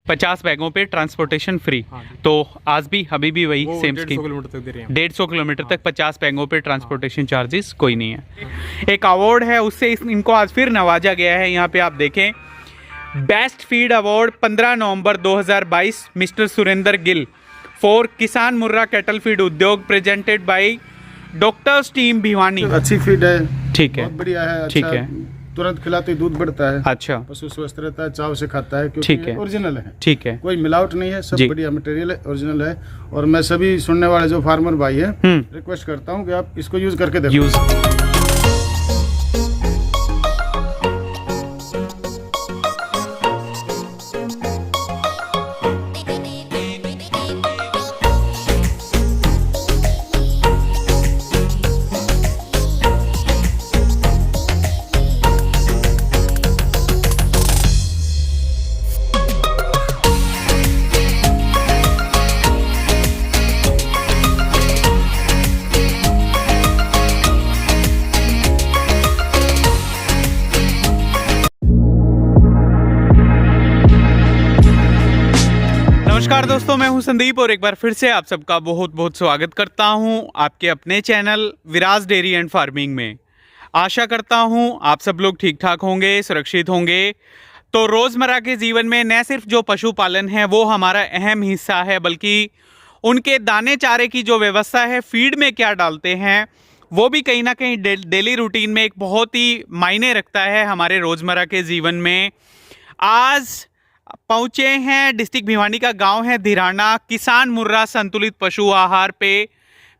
50 बैगों पे transportation free. तो आज भी अभी भी वही सेम स्कीम, 150 किलोमीटर तक दे रहे हैं। 150 किलोमीटर तक 50 बैगों पे ट्रांसपोर्टेशन चार्जेस कोई नहीं है। एक अवार्ड है, उससे इनको आज फिर नवाजा गया है। यहाँ पे आप देखें, best feed award 15 November 2022 mister Surendra Gill for किसान मुर्रा कैटल फीड उद्योग presented by doctors team Bhiwani. अच्छी फीड है, ठीक है, बहुत बढ़िया है। ठीक अच्छा, है, तुरंत खिलाते ही दूध बढ़ता है। अच्छा, पशु स्वस्थ रहता है, चाव से खाता है, ठीक क्योंकि है, ओरिजिनल है, ठीक है, कोई मिलावट नहीं है, सब जी। बढ़िया मटेरियल है, ओरिजिनल है। और मैं सभी सुनने वाले जो फार्मर भाई है रिक्वेस्ट करता हूँ कि आप इसको यूज करके देखो। यूज नमस्कार दोस्तों, मैं हूं संदीप और एक बार फिर से आप सबका बहुत बहुत स्वागत करता हूं आपके अपने channel Viraj dairy and farming में। आशा करता हूं आप सब लोग ठीक ठाक होंगे, सुरक्षित होंगे। तो रोज़मर्रा के जीवन में न सिर्फ जो पशुपालन है वो हमारा अहम हिस्सा है, बल्कि उनके दाने चारे की जो व्यवस्था है, फीड में क्या डालते हैं, वो भी कहीं ना कहीं डेली रूटीन में एक बहुत ही मायने रखता है हमारे रोज़मर्रा के जीवन में। आज पहुंचे हैं डिस्ट्रिक्ट भिवानी का गांव है धिराना, किसान मुर्रा संतुलित पशु आहार पे।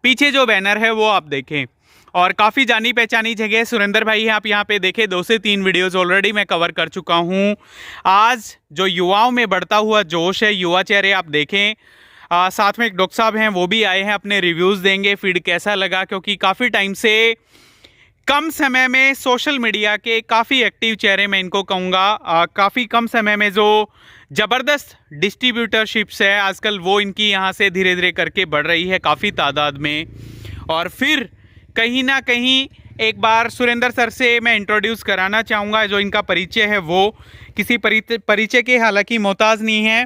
पीछे जो बैनर है वो आप देखें, और काफ़ी जानी पहचानी जगह सुरेंद्र भाई है। आप यहाँ पे देखें, 2 से 3 वीडियोस ऑलरेडी मैं कवर कर चुका हूँ। आज जो युवाओं में बढ़ता हुआ जोश है, युवा चेहरे आप देखें। साथ में एक डॉक्टर साहब हैं, वो भी आए हैं, अपने रिव्यूज़ देंगे, फीड कैसा लगा, क्योंकि काफ़ी टाइम से कम समय में सोशल मीडिया के काफ़ी एक्टिव चेहरे मैं इनको कहूँगा। काफ़ी कम समय में जो ज़बरदस्त डिस्ट्रीब्यूटरशिप्स है आजकल, वो इनकी यहाँ से धीरे धीरे करके बढ़ रही है काफ़ी तादाद में। और फिर कहीं ना कहीं एक बार सुरेंद्र सर से मैं इंट्रोड्यूस कराना चाहूँगा। जो इनका परिचय है वो किसी परिचय के हालांकि मोहताज नहीं है।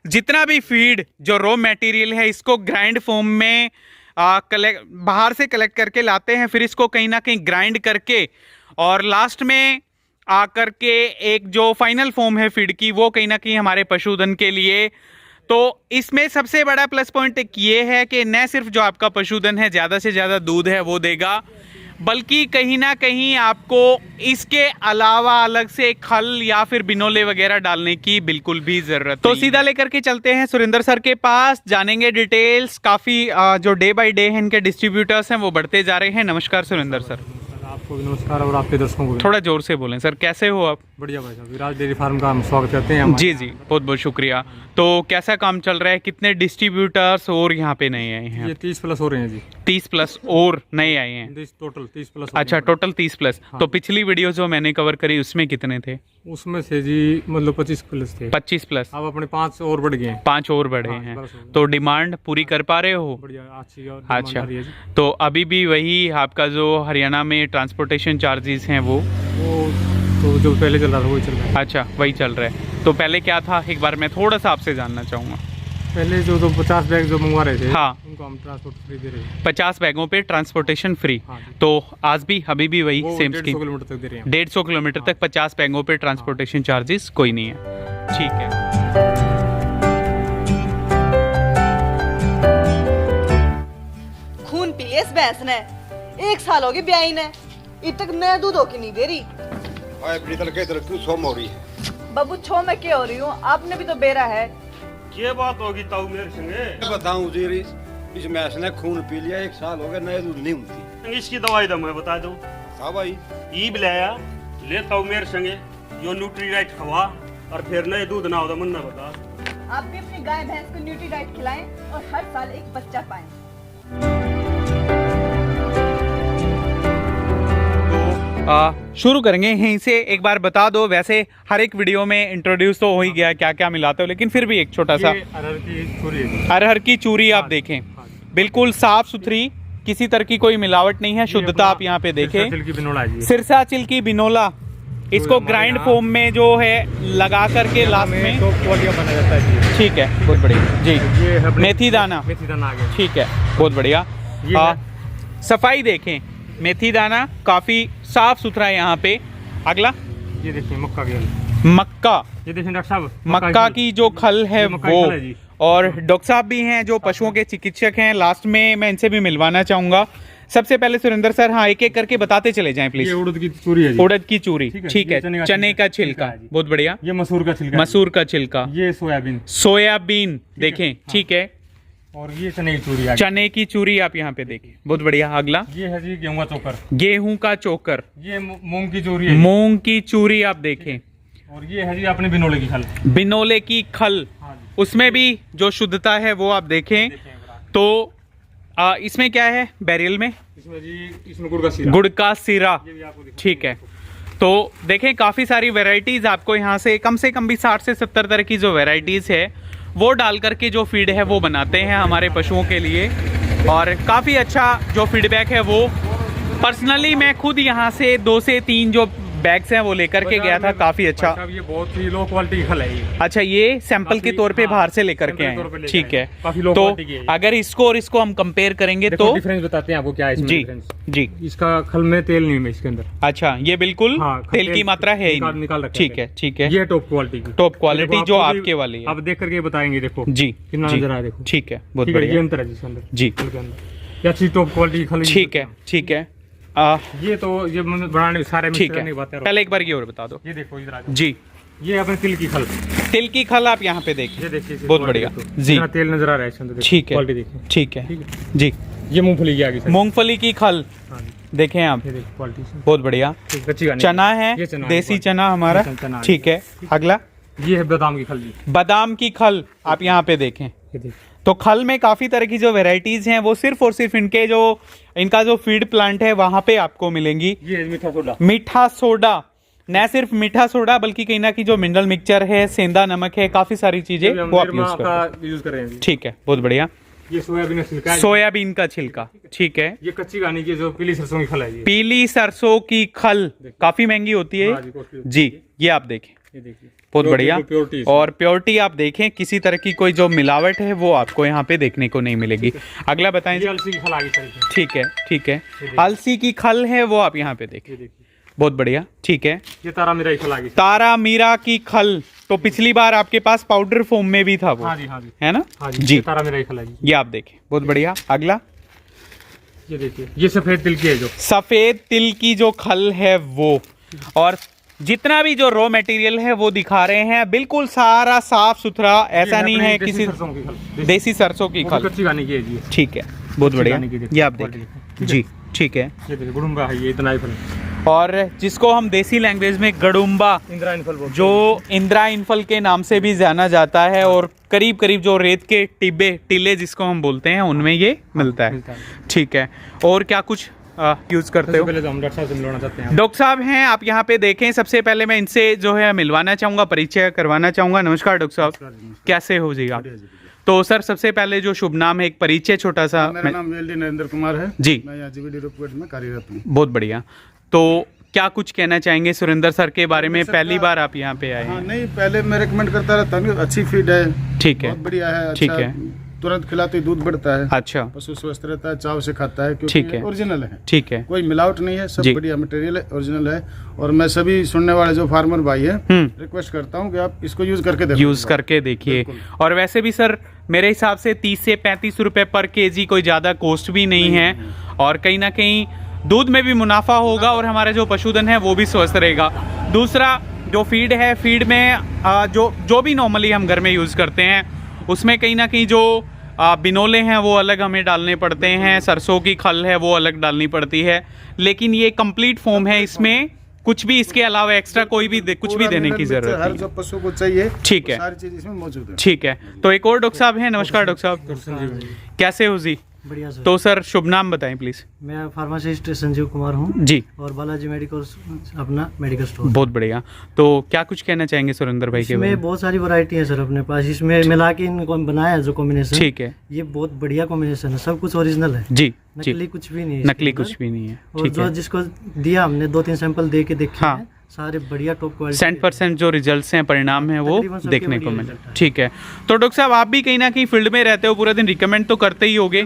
जितना भी फीड जो रॉ मटेरियल है, इसको ग्राइंड फॉर्म में बाहर से कलेक्ट करके लाते हैं, फिर इसको कहीं ना कहीं ग्राइंड करके और लास्ट में आकर के एक जो फाइनल फॉर्म है फीड की, वो कहीं ना कहीं हमारे पशुधन के लिए। तो इसमें सबसे बड़ा प्लस पॉइंट एक ये है कि न सिर्फ जो आपका पशुधन है ज़्यादा से ज़्यादा दूध है वो देगा, बल्कि कहीं ना कहीं आपको इसके अलावा अलग से खल या फिर बिनोले वगैरह डालने की बिल्कुल भी ज़रूरत। तो सीधा लेकर के चलते हैं सुरेंद्र सर के पास, जानेंगे डिटेल्स। काफ़ी जो डे बाय डे है इनके डिस्ट्रीब्यूटर्स हैं वो बढ़ते जा रहे हैं। नमस्कार सुरेंद्र सर। आपको भी नमस्कार और आपके दर्शकों को भी। थोड़ा जोर से बोलें सर, कैसे हो आप? बढ़िया भाई साहब, विराज डेयरी फार्म का हम स्वागत करते हैं। जी जी, बहुत बहुत शुक्रिया। तो कैसा काम चल रहा है? कितने डिस्ट्रीब्यूटर्स और यहाँ पे नए आए हैं? ये 30 प्लस हो रहे हैं जी। 30 प्लस और नए आए हैं? Total 30 plus. अच्छा, टोटल 30 प्लस। हाँ। तो पिछली वीडियो जो मैंने कवर करी उसमें कितने थे? उसमें से जी मतलब 25 प्लस थे। 25 प्लस। अब अपने 5 और बढ़ गए हैं। 5 और बढ़े हाँ, हैं। बस हो गए। तो डिमांड पूरी कर पा रहे हो? बढ़िया, अच्छी और अच्छा, डिमांड आ रही है जी। तो अभी भी वही आपका जो हरियाणा में ट्रांसपोर्टेशन चार्जेस हैं वो तो जो पहले चल रहा था वही चल रहा है। अच्छा, वही चल रहा है। तो पहले क्या था, एक बार मैं थोड़ा सा आपसे जानना चाहूँगा। पहले जो 50 बैग जो मंगवा रहे थे, हाँ, उनको हम ट्रांसपोर्ट फ्री दे रहे हैं। 50 बैगों पे ट्रांसपोर्टेशन फ्री। हाँ जी। तो आज भी अभी भी वही वो सेम 150 स्कीम, किलोमीटर तक दे रहे हैं। 150 किलोमीटर तक 50 बैगों पे ट्रांसपोर्टेशन चार्जेस कोई नहीं है। ठीक है। खून पी लिया इस भैंस ने, 1 साल हो गई ब्याई ने, इब तक नया दूध होके नहीं दे रही। क्यों सोम हो रही है? बाबू छो मैं क्या हो रही हूँ, आपने भी तो बेरा है। ये बात होगी ताऊ मेरे संगे। बताऊं जी, इस मैस ने खून पी लिया, 1 साल हो गया, नया दूध नहीं होती। इसकी दवाई दम मैं बता दूं। हाँ भाई, ई बिलाया ले ताऊ मेरे संगे, यो न्यूट्रीडाइट खवा और फिर नए दूध ना होता मन ना बता। आप भी अपनी गाय भैंस को न्यूट्रीडाइट खिलाएं और हर साल एक बच्चा पाएं। शुरू करेंगे यहीं से। एक बार बता दो, वैसे हर एक वीडियो में इंट्रोड्यूस तो हो ही गया क्या क्या मिलाते हो, लेकिन फिर भी एक छोटा सा। ये अरहर की चूरी है। अरहर की चूरी आप देखें, बिल्कुल साफ सुथरी, किसी तरह की कोई मिलावट नहीं है, शुद्धता आप यहाँ पे देखें। सिरसा चिल की बिनोला है जी। सिरसा चिल की बिनोला, इसको हमारे ग्राइंड यहाँ- फोम में जो है लगा करके लास्ट में, तो क्वालिटी का बना जाता है जी। ठीक है, बहुत बढ़िया जी। ये है अपने- मेथी दाना, मेथी दाना आ गया। ठीक है, बहुत बढ़िया। ये सफाई देखें, मेथी दाना काफ़ी साफ सुथरा है यहाँ पे। अगला ये देखिए मक्का की हल। मक्का, ये देखिए डॉक्टर साहब मक्का की जो खल है ये मक्का वो, की खल है जी। और डॉक्टर साहब भी हैं जो पशुओं के चिकित्सक हैं, लास्ट में मैं इनसे भी मिलवाना चाहूंगा। सबसे पहले सुरेंद्र सर, हाँ, एक एक करके बताते चले जाएं ये प्लीज। उड़द की चूरी है जी। उड़द की चूरी, ठीक है, ठीक ये है, चने का चने का छिलका छिलका, है जी। बहुत बढ़िया। ये मसूर का छिलका है। मसूर का छिलका, ये सोयाबीन सोयाबीन देखें, ठीक है, और ये चने की चूरी आ गई। चने की चूरी आप यहाँ पे देखें, बहुत बढ़िया। अगला ये है जी गेहूं का चोकर। गेहूं का चोकर, ये मूंग की चूरी है जी। मूंग की चूरी आप देखें, और ये है जी अपने बिनोले की खल। बिनोले की खल, हाँ जी। उसमें भी जो शुद्धता है वो आप देखें। तो इसमें क्या है बैरियल में? इसमें जी इसमें गुड़ का सीरा। गुड़ का सीरा, ये भी आपको दिखा- ठीक है। तो देखें काफ़ी सारी वैरायटीज़ आपको यहाँ से कम भी 60 से 70 तरह की जो वैरायटीज़ है वो डाल करके जो फीड है वो बनाते हैं हमारे पशुओं के लिए, और काफ़ी अच्छा जो फीडबैक है वो पर्सनली मैं खुद यहाँ से 2 से 3 जो बैग्स हैं वो लेकर के गया था, काफ़ी अच्छा। भाई साहब, ये बहुत ही लो क्वालिटी की खल है ये। अच्छा, ये सैंपल के काफी- तौर पे हाँ, बाहर से लेकर के सैंपल आए के तौर पे हैं, लेके ठीक आए है। हैं। काफी लो तो क्वालिटी की है ये। अगर इसको और इसको हम कंपेयर करेंगे देखो तो डिफरेंस बताते हैं आपको क्या है इसमें जी डिफरेंस। जी, इसका खल में तेल नहीं है इसके अंदर। अच्छा, ये बिल्कुल हाँ, तेल की मात्रा है ही नहीं। निकाल रखा ठीक है, ठीक है, ये टॉप क्वालिटी की। टॉप क्वालिटी देखो, जो आपको भी- आपके वाली है। आप देख करके बताएंगे, देखो जी कितना जी, नजर आया, देखो ठीक है, बहुत ठीक है। ये बढ़िया, अंतर है जिसके अंदर जी, खल के अंदर। ये अच्छी टॉप क्वालिटी की खल है। ठीक है, ठीक है, ये तो ये बनाने सारे ठीक है। नहीं बातें। पहले एक बार ये और बता दो ये देखो इधर आ जाओ। जी। ये अपने तिल की खल। तिल की खल आप यहाँ पे देखिए, ये देखिए इसकी बहुत quality बढ़िया देखो। जी, कितना तेल नजर आ रहा है इसके अंदर, देखो। ठीक है, क्वालिटी देखिए। ठीक है ठीक है। जी। ये मूंगफली की आ गई सर। मूंगफली की खल हाँ जी, देखें आप, ये देखो क्वालिटी से। बहुत बढ़िया। ठीक, कच्ची गानी। चना है, ये चना है, देसी quality। चना हमारा, ये चना है। ठीक है। अगला ये है बादाम की खल जी। बादाम की खल आप यहाँ पे देखें। ये देखिए। तो खल में काफ़ी तरह की जो वेराइटीज हैं वो सिर्फ और सिर्फ इनका जो फीड प्लांट है वहाँ पे आपको मिलेंगी। ये है मीठा सोडा। मीठा सोडा, न सिर्फ मीठा सोडा बल्कि कहीं ना कहीं जो मिनरल मिक्सचर है, सेंधा नमक है, काफ़ी सारी चीज़ें वो आप यूज़ करते हैं, यूज कर रहे हैं। ठीक है, बहुत बढ़िया। ये सोयाबीन का छिलका है। सोयाबीन का छिलका, ठीक है। ये कच्ची गानी की जो पीली सरसों की खल है ये। पीली सरसों की खल काफ़ी महंगी होती है हाँ जी, costly होती जी, ये आप देखें, ये देखिए बहुत बढ़िया। प्योरिटी और प्योरिटी आप देखें, किसी तरह की कोई जो मिलावट है वो आपको यहाँ पे देखने को नहीं मिलेगी। अगला बताएं ये जी। अलसी की खल आ गई सर इसमें। ठीक है, ठीक है, अलसी की खल है वो आप यहाँ पे देखें, ये देखिए बहुत बढ़िया, ठीक है। ये तारा मीरा की खल आ गई सर। तारा मीरा की खल, तो पिछली बार आपके पास पाउडर फॉर्म में भी था वो, हाँ जी, हाँ जी, है ना हाँ जी। जी, ये तारा मीरा की खल है जी। ये आप देखें, बहुत बढ़िया। अगला ये देखिए ये सफेद तिल की है जो। सफेद तिल की जो खल है वो, और जितना भी जो रॉ मटेरियल है वो दिखा रहे हैं, बिल्कुल सारा साफ सुथरा, ऐसा ये नहीं अपने है देसी किसी सरसों की खल। देसी सरसों की वो भी खल, कच्ची गानी की है जी ये। ठीक है, बहुत बढ़िया, गाने की देखो, ये आप क्वालिटी देखें देखो, जी, ठीक है। ये देखिए गुड़ुम्बा है ये, इतना ही फल। और जिसको हम देसी लैंग्वेज में गड़ुम्बा, इंद्रायणी फल बोलते जो इंद्रायण फल के नाम से भी जाना जाता है, और करीब करीब जो रेत के टिल्ले जिसको हम बोलते हैं उनमें ये मिलता है, मिलता है। ठीक है। और क्या कुछ यूज़ करते सबसे हो? पहले तो हम डॉक्टर साहब से मिलवाना चाहते हैं। डॉक्टर साहब हैं आप यहाँ पे देखें, सबसे पहले मैं इनसे जो है मिलवाना चाहूँगा, परिचय करवाना चाहूँगा। नमस्कार डॉक्टर साहब, कैसे हो जी आप? तो सर सबसे पहले जो शुभ नाम है, एक परिचय छोटा सा। मेरा नाम वेल्डी नरेंद्र कुमार है जी, मैं यहाँ जीवीडी रोपवेट में कार्यरत हूँ। बहुत बढ़िया। तो क्या कुछ कहना चाहेंगे सुरेंद्र सर के बारे में? सर पहली का- बार आप यहाँ पे आए हाँ हैं, नहीं, पहले मैं रिकमेंड करता रहता हूँ, अच्छी फीड है, ठीक है, बहुत बढ़िया है, ठीक अच्छा, है। तुरंत खिलाते ही दूध बढ़ता है, अच्छा, पशु स्वस्थ रहता है, चाव से खाता है, ठीक क्योंकि है। ओरिजिनल है, ठीक है, कोई मिलावट नहीं है, सब जी। बढ़िया मटेरियल है, ओरिजिनल है। और मैं सभी सुनने वाले जो फार्मर भाई है रिक्वेस्ट करता हूँ कि आप इसको यूज करके देखो, यूज़ करके देखिए। और वैसे भी सर मेरे हिसाब से 30 से 35 रुपए पर केजी कोई ज़्यादा कॉस्ट भी नहीं है, और कहीं ना कहीं दूध में भी मुनाफा होगा और हमारा जो पशुधन है वो भी स्वस्थ रहेगा। दूसरा जो फीड है, फीड में जो भी नॉर्मली हम घर में यूज़ करते हैं उसमें कहीं ना कहीं जो बिनोले हैं वो अलग हमें डालने पड़ते हैं, सरसों की खल है वो अलग डालनी पड़ती है, लेकिन ये कंप्लीट फॉर्म है, इसमें कुछ भी इसके अलावा एक्स्ट्रा कोई भी कुछ भी पूरा देने की मिनरल जरूरत मिक्सचर हर नहीं। जो पशु को चाहिए, ठीक है। सारी चीज इसमें मौजूद है। ठीक है, तो एक और डॉक्टर साहब हैं। नमस्कार डॉक्टर साहब, संजीव जी। कैसे हो जी? बढ़िया सर। तो सर शुभ नाम बताएं प्लीज। मैं फार्मासिस्ट संजीव कुमार हूँ जी, और बालाजी मेडिकल अपना मेडिकल स्टोर। बहुत बढ़िया। तो क्या कुछ कहना चाहेंगे सुरेंद्र भाई के बारे इसमें में? बहुत सारी वैरायटी है सर अपने पास, इसमें मिला के इनको बनाया है जो कॉम्बिनेशन, ठीक है ये बहुत बढ़िया कॉम्बिनेशन है, सब कुछ ओरिजिनल है, जी, जी, नकली कुछ भी नहीं है इसके नकली अंदर। कुछ भी नहीं है, और ठीक जो है, जिसको दिया हमने 2-3 सैंपल दे के देखे हाँ। हैं, सारे बढ़िया टॉप क्वालिटी 100% जो रिजल्ट्स हैं, परिणाम हैं, वो तकरीबन सबके देखने को बढ़िया मिले। result है। ठीक है, तो डॉक्टर साहब आप भी कहीं ना कहीं फील्ड में रहते हो, पूरा दिन रिकमेंड तो करते ही होगे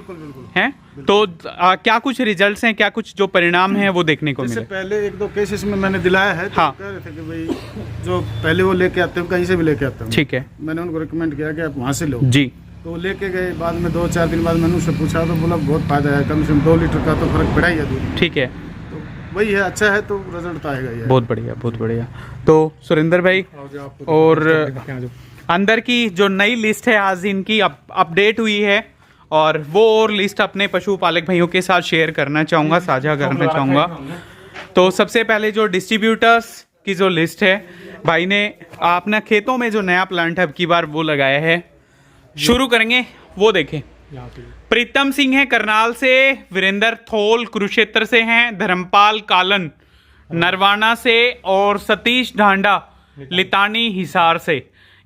हैं, तो क्या कुछ रिजल्ट्स हैं, क्या कुछ जो परिणाम हैं वो देखने को जैसे मिले? पहले 1-2 केसेस में मैंने दिलाया है, तो हाँ। कह रहे थे कि भाई जो पहले वो लेके आते हो कहीं से भी लेके आते हो, ठीक है मैंने उनको रिकमेंड किया कि आप वहाँ से लो, जी, तो वो लेके गए। बाद में 2-4 दिन बाद मैंने उससे पूछा तो बोला बहुत फायदा है, कम से कम 2 लीटर का तो फर्क पड़ा ही है दूध। ठीक है, तो वही है, अच्छा है तो रिजल्ट आएगा ही। बहुत बढ़िया, बहुत बढ़िया। तो सुरेंद्र भाई, और अंदर की जो नई लिस्ट है आज इनकी अपडेट हुई है, और वो और लिस्ट अपने पशुपालक भाइयों के साथ शेयर करना चाहूँगा, साझा करना चाहूँगा। तो सबसे पहले जो डिस्ट्रीब्यूटर्स की जो लिस्ट है, भाई ने अपना खेतों में जो नया प्लांट है अब की बार वो लगाया है, शुरू करेंगे वो देखें। प्रीतम सिंह है करनाल से, वीरेंद्र थोल कुरुक्षेत्र से हैं, धर्मपाल कालन नरवाना से, और सतीश ढांडा लितानी हिसार से।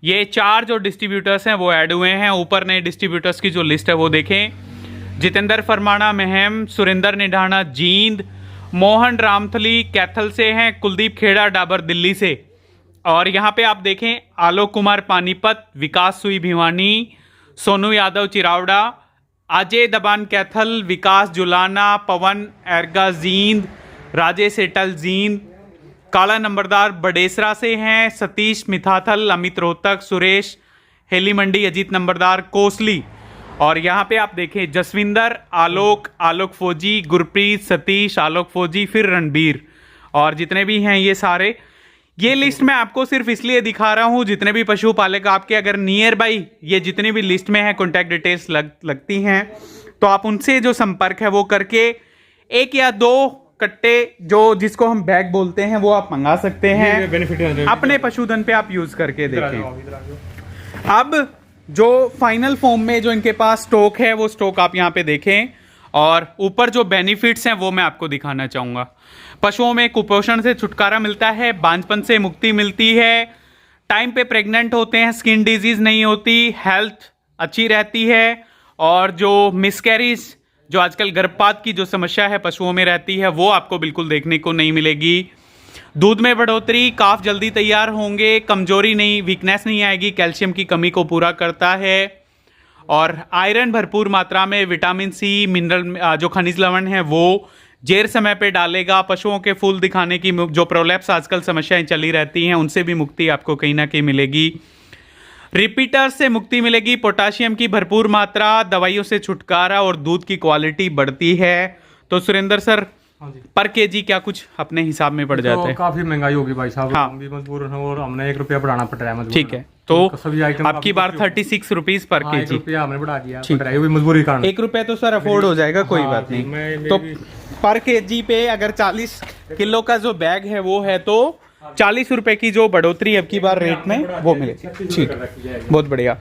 ये 4 जो डिस्ट्रीब्यूटर्स हैं वो ऐड हुए हैं। ऊपर नए डिस्ट्रीब्यूटर्स की जो लिस्ट है वो देखें। जितेंद्र फरमाना महम, सुरेंद्र निढाना जींद, मोहन रामथली कैथल से हैं, कुलदीप खेड़ा डाबर दिल्ली से, और यहाँ पे आप देखें आलोक कुमार पानीपत, विकास सुई भिवानी, सोनू यादव चिरावड़ा, अजय दबान कैथल, विकास जुलाना, पवन एरगा जींद, राजेश एटल जींद, काला नंबरदार बडेसरा से हैं, सतीश मिथाथल, अमित रोहतक, सुरेश हेली मंडी, अजीत नंबरदार कोसली, और यहाँ पे आप देखें जसविंदर, आलोक फौजी, गुरप्रीत, सतीश, आलोक फौजी, फिर रणबीर, और जितने भी हैं ये सारे। ये लिस्ट मैं आपको सिर्फ इसलिए दिखा रहा हूँ, जितने भी पशुपालक आपके अगर नियर बाई ये जितनी भी लिस्ट में है कॉन्टैक्ट डिटेल्स लगती हैं, तो आप उनसे जो संपर्क है वो करके 1 या 2 कट्टे जो जिसको हम बैग बोलते हैं वो आप मंगा सकते हैं, बेनिफिट अपने पशुधन पे आप यूज करके देखें। अब जो फाइनल फॉर्म में जो इनके पास स्टॉक है वो स्टॉक आप यहाँ पे देखें, और ऊपर जो बेनिफिट्स हैं वो मैं आपको दिखाना चाहूँगा। पशुओं में कुपोषण से छुटकारा मिलता है, बांझपन से मुक्ति मिलती है, टाइम पे प्रेग्नेंट होते हैं, स्किन डिजीज नहीं होती, हेल्थ अच्छी रहती है, और जो मिसकैरीज जो आजकल गर्भपात की जो समस्या है पशुओं में रहती है वो आपको बिल्कुल देखने को नहीं मिलेगी। दूध में बढ़ोतरी, काफ जल्दी तैयार होंगे, कमजोरी नहीं, वीकनेस नहीं आएगी, कैल्शियम की कमी को पूरा करता है, और आयरन भरपूर मात्रा में, विटामिन सी, मिनरल जो खनिज लवण है वो जेर समय पे डालेगा। पशुओं के फूल दिखाने की जो प्रोलैप्स आजकल समस्याएं चली रहती हैं उनसे भी मुक्ति आपको कहीं ना कहीं मिलेगी। रिपीटर से मुक्ति मिलेगी, पोटाशियम की भरपूर मात्रा, दवाइयों से छुटकारा, और दूध की क्वालिटी बढ़ती है। तो सुरेंद्र सर, पर केजी क्या कुछ अपने हिसाब में पड़ जाता है? काफी महंगाई होगी भाई साहब, हाँ। हम भी मजबूर हैं और हमने 1 रुपया बढ़ाना पड़ रहा है मजबूर। ठीक है, तो सभी आइटम आपकी बार 36 रुपीज पर हाँ, 1 केजी। रुपया हमने बढ़ा दिया, ठीक। पड़ रहा है, वो भी मजबूरी के कारण। 1 रुपया तो सर अफोर्ड हो जाएगा, कोई हाँ, बात जी, नहीं। तो मैं पर केजी पे अगर 40 किलो का जो बैग है वो है, तो 40 रुपए की जो बढ़ोतरी अब की बार रेट में वो मिलेगी। ठीक है, बहुत बढ़िया।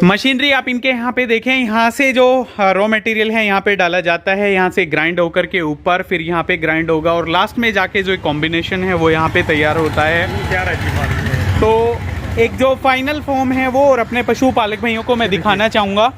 मशीनरी आप इनके यहाँ पे देखें, यहाँ से जो रॉ मटेरियल है यहाँ पे डाला जाता है, यहाँ से ग्राइंड होकर के ऊपर फिर यहाँ पे ग्राइंड होगा, और लास्ट में जाके जो कॉम्बिनेशन है वो यहाँ पे तैयार होता है। तो एक जो फाइनल फॉर्म है वो, और अपने पशुपालक भाइयों को मैं दिखाना चाहूँगा,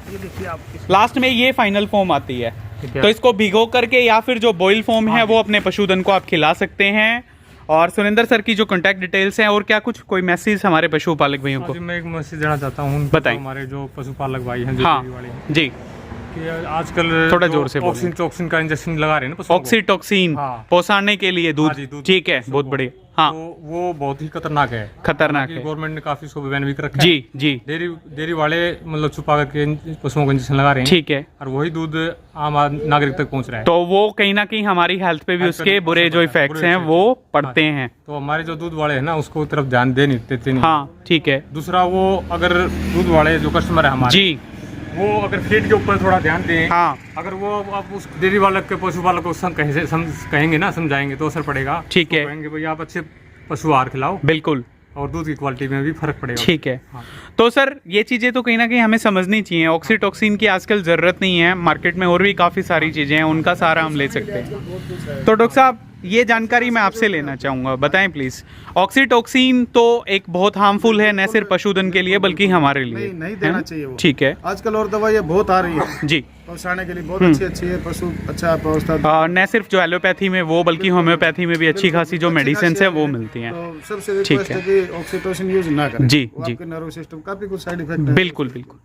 लास्ट में ये फाइनल फॉर्म आती है, तो इसको भिगो करके या फिर जो बॉयल फॉर्म है वो अपने पशुधन को आप खिला सकते हैं। और सुरेंद्र सर की जो कॉन्टैक्ट डिटेल्स हैं, और क्या कुछ कोई मैसेज हमारे पशुपालक भाइयों को? जी, मैं एक मैसेज देना चाहता हूँ, बताएं। हमारे जो पशुपालक भाई हैं, जो हाँ डेयरी वाले हैं, जी, कि आजकल थोड़ा जो जोर से बोलिए। ऑक्सीटोसिन का इंजेक्शन लगा रहे हैं ना पशुओं को, ऑक्सीटोक्सिन हाँ। पहुंचाने के लिए दूध, हाँ जी, दूध ठीक है, पशुओं बहुत को। बढ़िया। हाँ, तो वो बहुत ही खतरनाक है, खतरनाक है। गवर्नमेंट ने काफी उसको बैन भी कर रखा है। जी जी, डेयरी वाले मतलब छुपा करके पशुओं को इंजेक्शन लगा रहे हैं, ठीक है, और वही दूध आम नागरिक तक पहुंच रहा है। तो वो कहीं ना कहीं हमारी हेल्थ पे भी हेल्थ उसके पे बुरे जो इफेक्ट्स हैं वो पड़ते हैं। तो हमारे जो दूध वाले हैं ना उसको तरफ ध्यान देते नहीं। हाँ, ठीक है दूसरा, वो अगर दूध वाले जो कस्टमर है हमारे, जी, वो अगर फीड के ऊपर थोड़ा ध्यान दें, हाँ, अगर वो आप उस डेयरी वाले के पशुपालक को कहेंगे ना, समझाएंगे तो असर पड़ेगा। ठीक है। तो कहेंगे भाई आप अच्छे पशु आहार खिलाओ, बिल्कुल, और दूध की क्वालिटी में भी फर्क पड़ेगा। ठीक है। हाँ। तो सर ये चीज़ें तो कहीं ना कहीं हमें समझनी चाहिए। ऑक्सीटोक्सिन की आजकल ज़रूरत नहीं है, मार्केट में और भी काफ़ी सारी चीज़ें हैं, उनका सहारा हम ले सकते हैं। तो डॉक्टर साहब, ये जानकारी मैं आपसे लेना चाहूँगा, बताएं प्लीज़। ऑक्सीटोक्सिन तो एक बहुत हार्मफुल है, न सिर्फ पशुधन के लिए बल्कि हमारे लिए। नहीं देना चाहिए वो। ठीक है। आजकल और दवाइयाँ बहुत आ रही है जी। पहुँचाने के लिए, बहुत अच्छी है, पशु अच्छा व्यवस्था। न सिर्फ जो एलोपैथी में वो बल्कि होम्योपैथी में भी अच्छी खासी जो मेडिसिन है वो मिलती हैं। तो सबसे रिक्वेस्ट है कि ऑक्सीटोसिन यूज ना करें। जी, वो जी। आपके नर्वस सिस्टम काफी कुछ साइड इफेक्ट है। बिल्कुल बिल्कुल।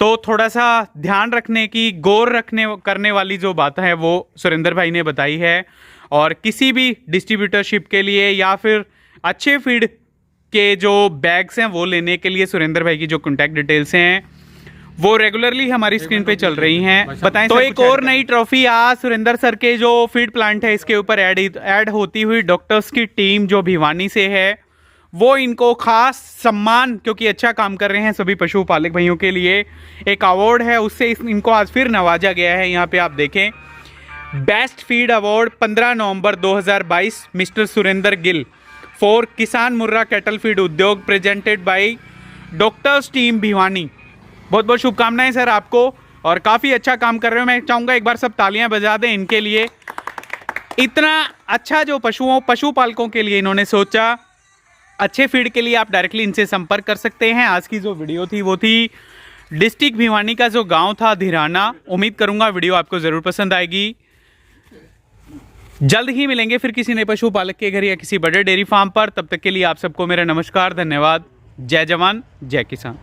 तो थोड़ा सा ध्यान रखने की, गौर रखने करने वाली जो बात है वो सुरेंद्र भाई ने बताई है। और किसी भी डिस्ट्रीब्यूटरशिप के लिए या फिर अच्छे फीड के जो बैग्स हैं वो लेने के लिए सुरेंद्र भाई की जो कॉन्टैक्ट डिटेल्स हैं वो रेगुलरली हमारी स्क्रीन पे चल रही हैं। बताएं। तो एक और नई ट्रॉफी आज सुरेंद्र सर के जो फीड प्लांट है इसके ऊपर ऐड होती हुई डॉक्टर्स की टीम जो भिवानी से है, वो इनको खास सम्मान, क्योंकि अच्छा काम कर रहे हैं सभी पशुपालक भाइयों के लिए, एक अवार्ड है उससे इनको आज फिर नवाजा गया है। यहाँ पे आप देखें, best feed award 15 November 2022 mister Surendra Gill for किसान मुर्रा कैटल फीड उद्योग presented by doctors team Bhiwani. बहुत बहुत शुभकामनाएं सर आपको, और काफ़ी अच्छा काम कर रहे हो। मैं चाहूँगा एक बार सब तालियां बजा दें इनके लिए। इतना अच्छा जो पशुपालकों के लिए इन्होंने सोचा, अच्छे फीड के लिए आप डायरेक्टली इनसे संपर्क कर सकते हैं। आज की जो वीडियो थी वो थी डिस्ट्रिक्ट भिवानी का जो गांव था धिराना। उम्मीद करूंगा वीडियो आपको ज़रूर पसंद आएगी। जल्द ही मिलेंगे फिर किसी नए पशुपालक के घर या किसी बड़े डेयरी फार्म पर। तब तक के लिए आप सबको मेरा नमस्कार, धन्यवाद। जय जवान जय किसान।